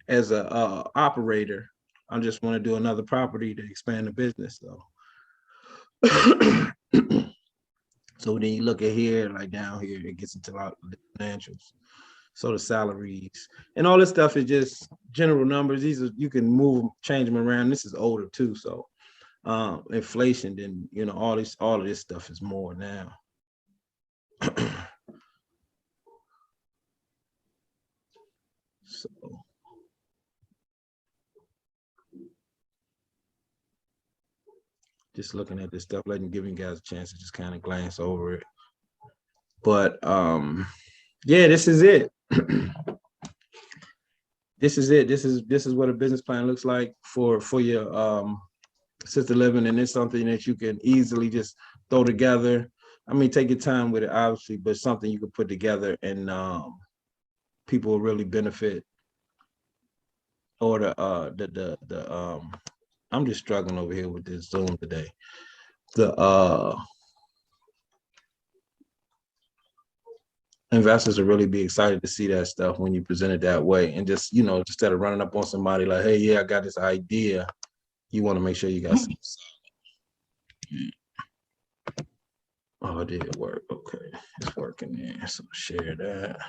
as a operator. I just want to do another property to expand the business. So, so then you look at here, like down here, it gets into a lot of the financials. So the salaries and all this stuff is just general numbers. These are, you can move, change them around. This is older too, so inflation, then all of this stuff is more now. So just looking at this stuff, giving you guys a chance to just kind of glance over it. But yeah, this is it. This is it. This is what a business plan looks like for your assisted living, and it's something that you can easily just throw together. I mean, take your time with it, obviously, but something you can put together and people will really benefit. Or the I'm just struggling over here with this Zoom today. The investors will really be excited to see that stuff when you present it that way, and just instead of running up on somebody like, hey, yeah, I got this idea, you want to make sure you got some. Oh, it did work. Okay, it's working there. So share that.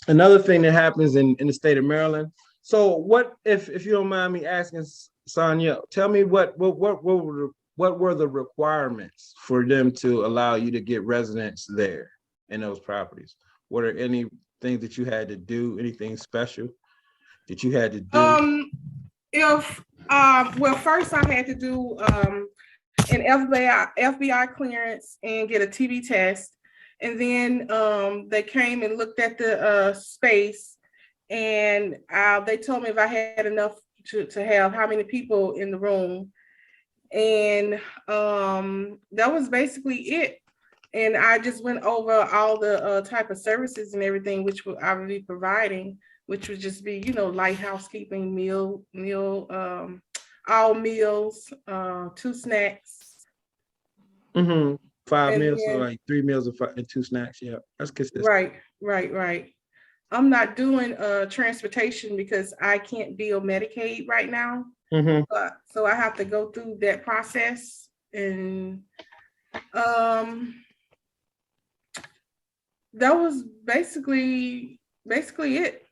Another thing that happens in the state of Maryland. So what if you don't mind me asking, Sonia, tell me what were the requirements for them to allow you to get residents there in those properties? What are any things that you had to do, anything special that you had to do? Well, first I had to do an FBI clearance and get a TB test. And then they came and looked at the space, and they told me if I had enough to have how many people in the room. And that was basically it. And I just went over all the type of services and everything, which I would be providing, which would just be, light housekeeping, all meals, 2 snacks. Mm-hmm. 5 meals, so like 3 meals and 2 snacks. Yeah, that's consistent. Right. I'm not doing transportation because I can't bill Medicaid right now. Mm-hmm. So I have to go through that process, and that was basically it.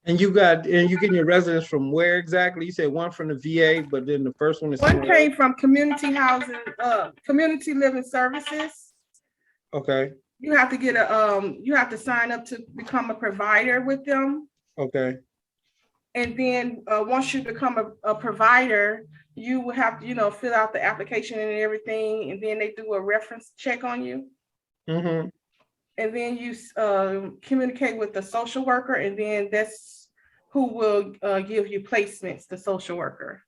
And you getting your residents from where exactly? You said one from the VA, but then the first one is one came from community housing, community living services. Okay. You have to get you have to sign up to become a provider with them. Okay. And then once you become a provider, you will have to, fill out the application and everything, and then they do a reference check on you. Mm-hmm. And then you communicate with the social worker, and then that's who will give you placements, the social worker.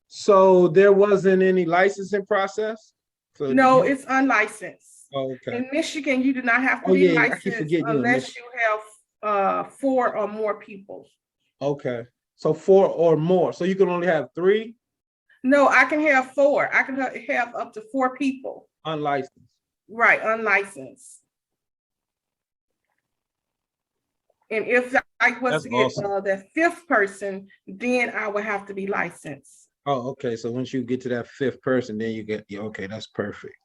So there wasn't any licensing process? No, it's unlicensed. Oh, okay. In Michigan, you do not have to be licensed unless you have 4 or more people. Okay. So 4 or more. So you can only have 3? No, I can have 4. I can have up to 4 people. Unlicensed. Right, unlicensed. And if I was to get the 5th person, then I would have to be licensed. Oh, okay. So once you get to that 5th person, then you get, okay, that's perfect.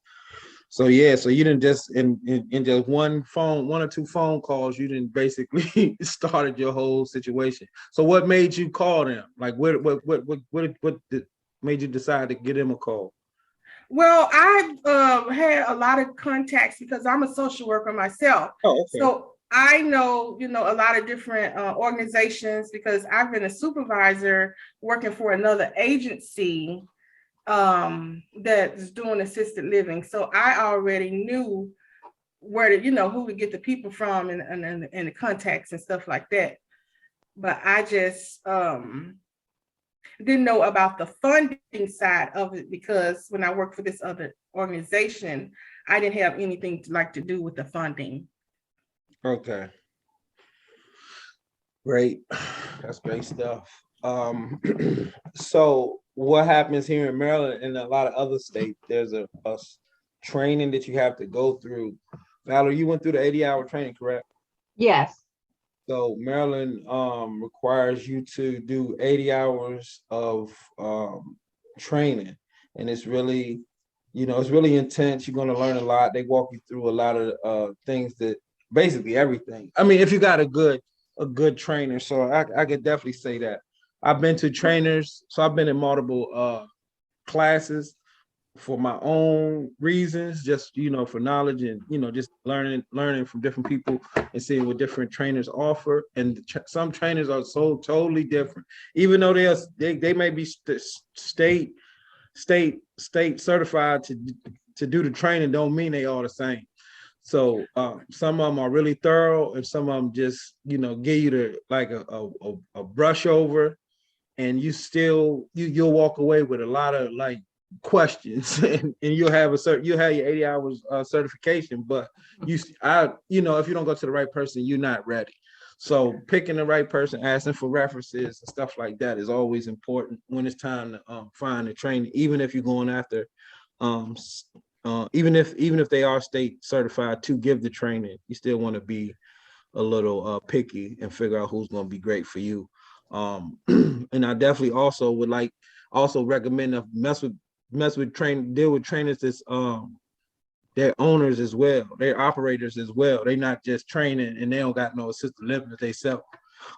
So yeah, so you didn't just in just one or 2 phone calls, you didn't basically started your whole situation. So what made you call them? Like what made you decide to give them a call? Well, I've had a lot of contacts because I'm a social worker myself. Oh, okay. So I know, a lot of different organizations because I've been a supervisor working for another agency that's doing assisted living. So I already knew where to, who to get the people from and the contacts and stuff like that. But I just didn't know about the funding side of it because when I worked for this other organization, I didn't have anything to do with the funding. Okay. Great. That's great stuff. So what happens here in Maryland and a lot of other states, there's a training that you have to go through. Valerie, you went through the 80-hour training, correct? Yes. So Maryland requires you to do 80 hours of training, and it's really, it's really intense. You're going to learn a lot. They walk you through a lot of things, that basically everything. I mean, if you got a good trainer, so I could definitely say that. I've been to trainers, so I've been in multiple classes for my own reasons, just for knowledge and just learning from different people and seeing what different trainers offer. And some trainers are so totally different, even though they may be state certified to do the training, don't mean they all the same. So some of them are really thorough, and some of them just give you a brush over, and you'll walk away with a lot of questions, and you'll have your 80 hours certification, but if you don't go to the right person, you're not ready. So picking the right person, asking for references and stuff like that is always important when it's time to find a training, even if you're going after even if they are state certified to give the training, you still want to be a little picky and figure out who's going to be great for you. And I definitely also would recommend to deal with trainers that's they're owners as well, they're operators as well. They're not just training and they don't got no assisted living they self.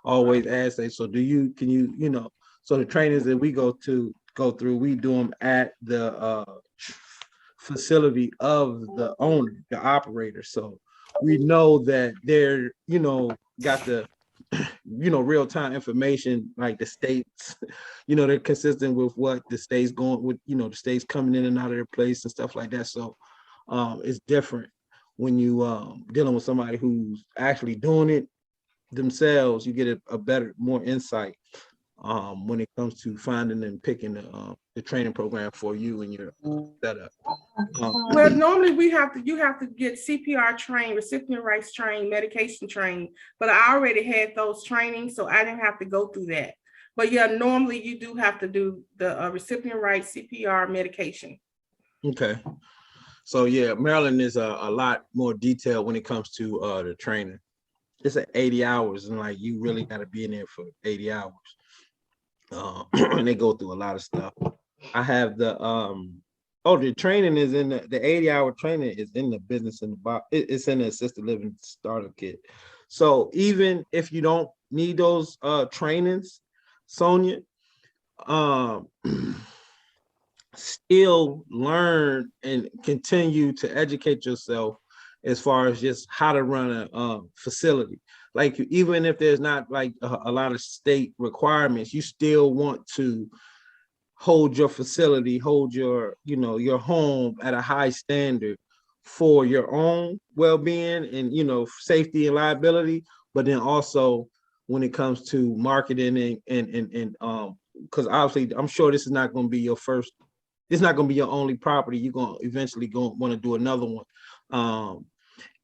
Always ask they, so so the trainings that we go through, we do them at the facility of the owner, the operator. So we know that they're, got the real-time information, like the states, they're consistent with what the state's going with, the states coming in and out of their place and stuff like that. So it's different when you dealing with somebody who's actually doing it themselves. You get a better, more insight when it comes to finding and picking the training program for you and your setup. Well, normally you have to get CPR trained, recipient rights trained, medication trained, but I already had those trainings, so I didn't have to go through that. But yeah, normally you do have to do the recipient rights, CPR, medication. Okay. So yeah, Maryland is a lot more detailed when it comes to the training. It's at 80 hours, and you really got to be in there for 80 hours. And they go through a lot of stuff. I have the training is in the 80-hour training is in the business in the box. It's in the assisted living starter kit. So even if you don't need those trainings, Sonia, still learn and continue to educate yourself as far as just how to run a facility. Even if there's not a lot of state requirements, you still want to hold your facility, hold your home at a high standard for your own well-being and safety and liability. But then also when it comes to marketing and because obviously I'm sure this is not going to be your first. It's not going to be your only property. You're going to eventually want to do another one.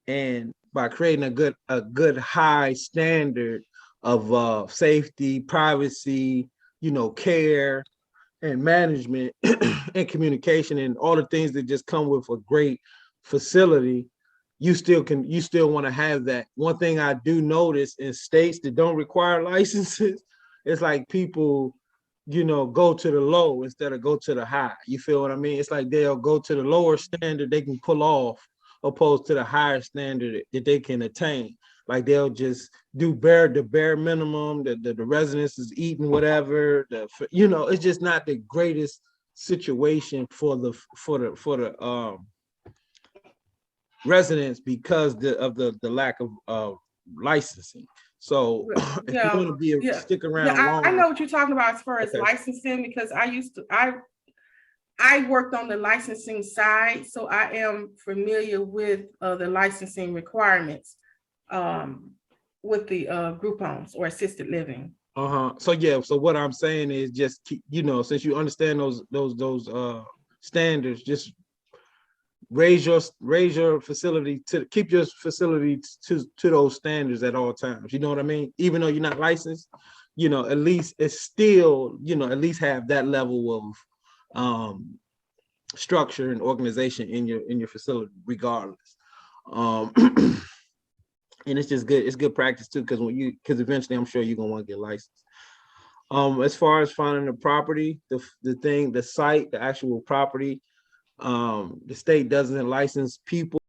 And by creating a good high standard of safety, privacy, care and management and communication and all the things that just come with a great facility, you still want to have that. One thing I do notice in states that don't require licenses, it's like people go to the low instead of go to the high. You feel what I mean? It's like they'll go to the lower standard they can pull off, opposed to the higher standard that they can attain. They'll just do the bare minimum. The residents is eating whatever. It's just not the greatest situation for the residents because of the lack of licensing. So if you want to stick around longer, I know what you're talking about as far as licensing, because I worked on the licensing side, so I am familiar with the licensing requirements with the group homes or assisted living. So yeah, so what I'm saying is just keep, since you understand those standards, just raise your facility to keep your facility to those standards at all times. You know what I mean? Even though you're not licensed, at least it's still, at least have that level of structure and organization in your facility regardless. And it's just good. It's good practice too, because eventually I'm sure you're gonna want to get licensed. As far as finding the property, the site, the actual property, the state doesn't license people